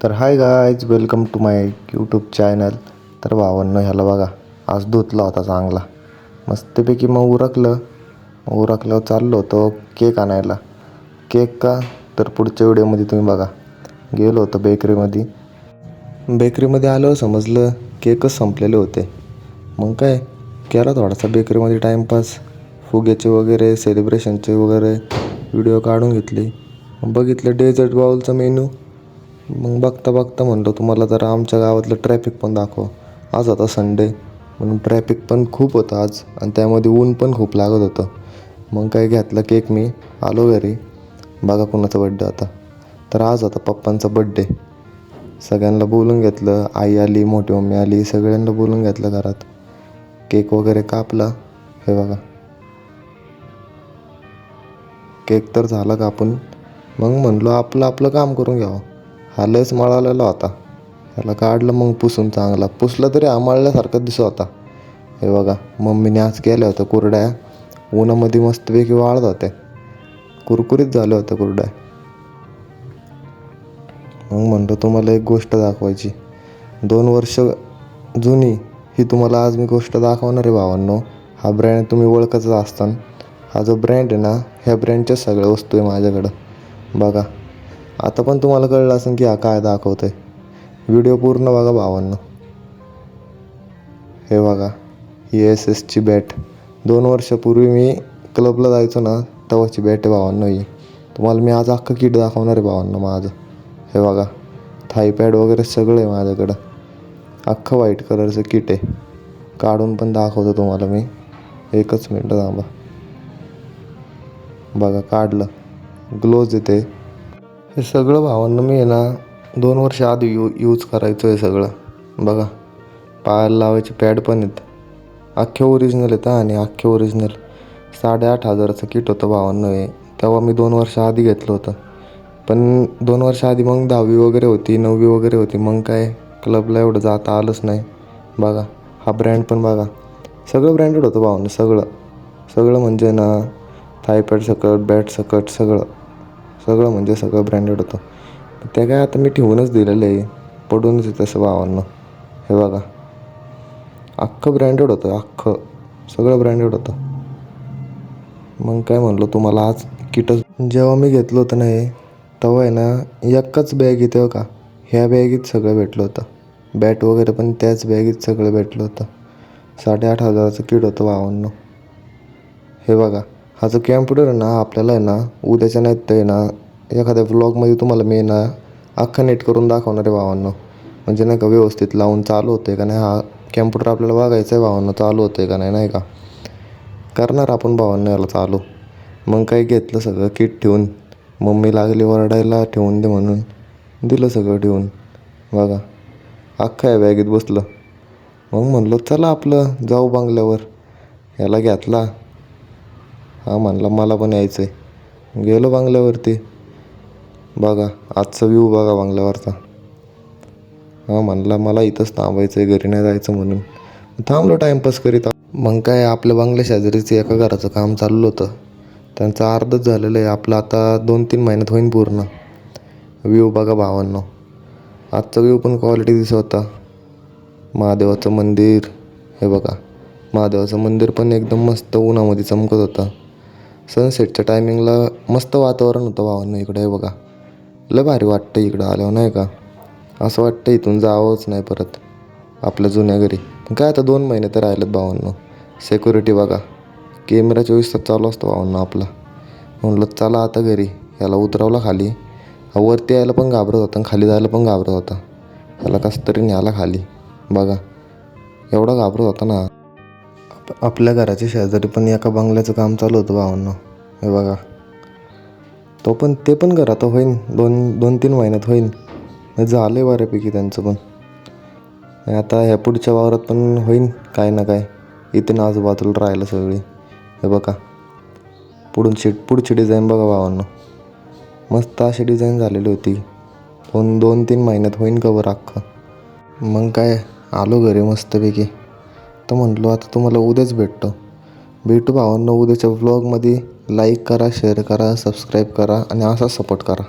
तर hi guys, welcome to my YouTube channel. तर भावांनो, ह्याला बघा, आज धुतला होता चांगला मस्तपैकी. मग उरकल्यावर चाललो होतो केक आणायला. केक का तर पुढच्या व्हिडिओमध्ये तुम्ही बघा. गेलो होतो बेकरीमध्ये आलो, समजलं केकच संपलेले होते. मग काय केला थोडासा बेकरीमध्ये टाईमपास. फुग्याचे वगैरे, सेलिब्रेशनचे वगैरे व्हिडिओ काढून घेतले. बघितलं डेझर्ट बाउलचा मेनू. मग बघता म्हणतो तुम्हाला जरा आमच्या गावातलं ट्रॅफिक पण दाखव. आज होता संडे म्हणून ट्रॅफिक पण खूप होतं आज, आणि त्यामध्ये ऊन पण खूप लागत होतं. मग काय घेतला केक, मी आलो घरी. बघा कुणाचा बड्डे होता. तर आज होता पप्पांचा बड्डे. सगळ्यांना बोलून घेतलं, आई आली, मोठी मम्मी आली, सगळ्यांना बोलून घेतलं घरात. केक वगैरे कापला. हे बघा, केक तर झाला कापून. मग म्हणलो आपलं काम करून घ्यावं. हा लयच मळालेला होता, ह्याला काढलं. मग पुसून चांगला पुसला तरी आमळल्यासारखं दिसत होता. हे बघा, मम्मीने आज केल्या होत्या कुरड्या. उन्हामध्ये मस्तपैकी वाळत होत्या, कुरकुरीत झाल्या होत्या कुरड्या. मग म्हणतो तुम्हाला एक गोष्ट दाखवायची, 2 वर्ष जुनी ही तुम्हाला आज मी गोष्ट दाखवणार आहे भावांनो. हा ब्रँड तुम्ही ओळखतच असताना. हा जो ब्रँड आहे ना, ह्या ब्रँडच्या सगळ्या वस्तू आहे माझ्याकडं. बघा, आता पण तुम्हाला कळलं असेल की हा काय दाखवतोय. व्हिडिओ पूर्ण बघा भावांनो. हे बघा, ही SS ची बॅट. 2 वर्षापूर्वी मी क्लबला जायचो ना, तेव्हाची बॅट आहे भावांनो ही. तुम्हाला मी आज अख्खं किट दाखवणार आहे भावांनो माझं. हे बघा, थायपॅड वगैरे सगळं आहे माझ्याकडं. अख्खं व्हाईट कलरचं किट आहे. काढून पण दाखवतो तुम्हाला मी. एकच मिनटं थांबा. बघा, काढलं. ग्लोव्ज येते. हे सगळं भावांनो मी आहे ना 2 वर्ष आधी यूज करायचो हे सगळं. बघा, पायाला लावायचे पॅड पण आहेत. अख्खे ओरिजिनल आहेत आणि अख्खे ओरिजिनल. 8,500चं किट होतं भावांनो हे. तेव्हा मी 2 वर्ष आधी घेतलं होतं. पण 2 वर्ष आधी मग 10वी वगैरे होती, 9वी वगैरे होती. मग काय क्लबला एवढं जाता आलंच नाही. बघा, हा ब्रँड पण बघा. सगळं ब्रँडेड होतं भावांनो. सगळं म्हणजे ना, थायपॅड सकट, बॅट सकट, सगळं म्हणजे सगळं ब्रँडेड होतं. ते काय आता मी ठेवूनच दिलेलं आहे, पडूनच तसं भावांनो. हे बघा, अख्खं ब्रँडेड होतं, अख्खं सगळं ब्रँडेड होतं. मग काय म्हणलो तुम्हाला आज किटच. जेव्हा मी घेतलं होतं ना हे, तेव्हा आहे ना एकच बॅग येते का, ह्या बॅगीत सगळं भेटलं होतं. बॅट वगैरे पण त्याच बॅगीत सगळं भेटलं होतं. 8,500चं किट होतं भावांनो. हे बघा, हा जो कॅम्प्युटर आहे ना, आपल्याला आहे ना उद्याच्या नाही तर आहे ना एखाद्या व्लॉगमध्ये तुम्हाला मी ना अख्खं नेट करून दाखवणार आहे भावांनो. म्हणजे नाही का व्यवस्थित लावून चालू होतं आहे का नाही. हा कॅम्प्युटर आपल्याला बघायचं आहे भावांनो, चालू होतं आहे का नाही, नाही का. करणार आपण भावांनो याला चालू. मग काय घेतलं सगळं किट ठेवून. मम्मी लागली ओरडायला, ठेवून दे म्हणून. दिलं सगळं ठेवून. बघा, अख्खं या बॅगेत बसलं. मग म्हणलो चला आपलं जाऊ बंगल्यावर. याला घेतला. हा म्हणला मला पण यायचं आहे. गेलो बंगल्यावरती. बघा, आजचा व्ह्यू बघा बंगल्यावरचा. हा म्हणला मला इथंच थांबायचं आहे, घरी नाही जायचं म्हणून. थांबलो टाईमपास करीत. मग काय आपल्या बंगल्या शेजारीचं एका घराचं काम चाललं होतं. त्यांचं अर्धच झालेलं आहे. आपलं आता 2-3 महिन्यात होईन पूर्ण. व्ह्यू बघा भावांनो. आजचा व्ह्यू पण क्वालिटी दिसत होता. महादेवाचं मंदिर. हे बघा, महादेवाचं मंदिर पण एकदम मस्त उन्हामध्ये चमकत होतं. सनसेटच्या टायमिंगला मस्त वातावरण होतं भावांनो इकडं. हे बघा, लय भारी वाटतं इकडं आल्यावर, नाही का. असं वाटतं इथून जावंच नाही परत आपल्या जुन्या घरी. काय आता 2 महिने तर राहिलेत भावांनो. सिक्युरिटी बघा, कॅमेरा 24 तास चालू असतो भावांनो आपला. म्हणलं चला आता घरी. याला उतरवला खाली. हा वरती यायला पण घाबरत होता आणि खाली जायला पण घाबरत होता. ह्याला कसं तरी न्याला खाली. बघा, एवढा घाबरत होता ना. आपल्या घराच्या शेजारी पण एका बंगल्याचं काम चालू होतं भावांनो. हे बघा, ते पण घर आता होईन 2-3 महिन्यात होईन. झालं आहे बऱ्यापैकी त्यांचं पण. आता ह्या पुढच्या वावरात पण होईन काय ना काय. इथे आजूबाजूला राहिलं सगळी. हे बघा, पुढची डिझाईन बघा भावांनो. मस्त अशी डिझाईन झालेली होती. 2-3 महिन्यात होईन कवर अख्खं. मग काय आलो घरी मस्तपैकी. तर म्हटलो आता तुम्हाला उद्याच भेटू भावांनो उद्याच्या व्लॉगमध्ये. लाईक करा, शेअर करा, सबस्क्राईब करा आणि असाच सपोर्ट करा.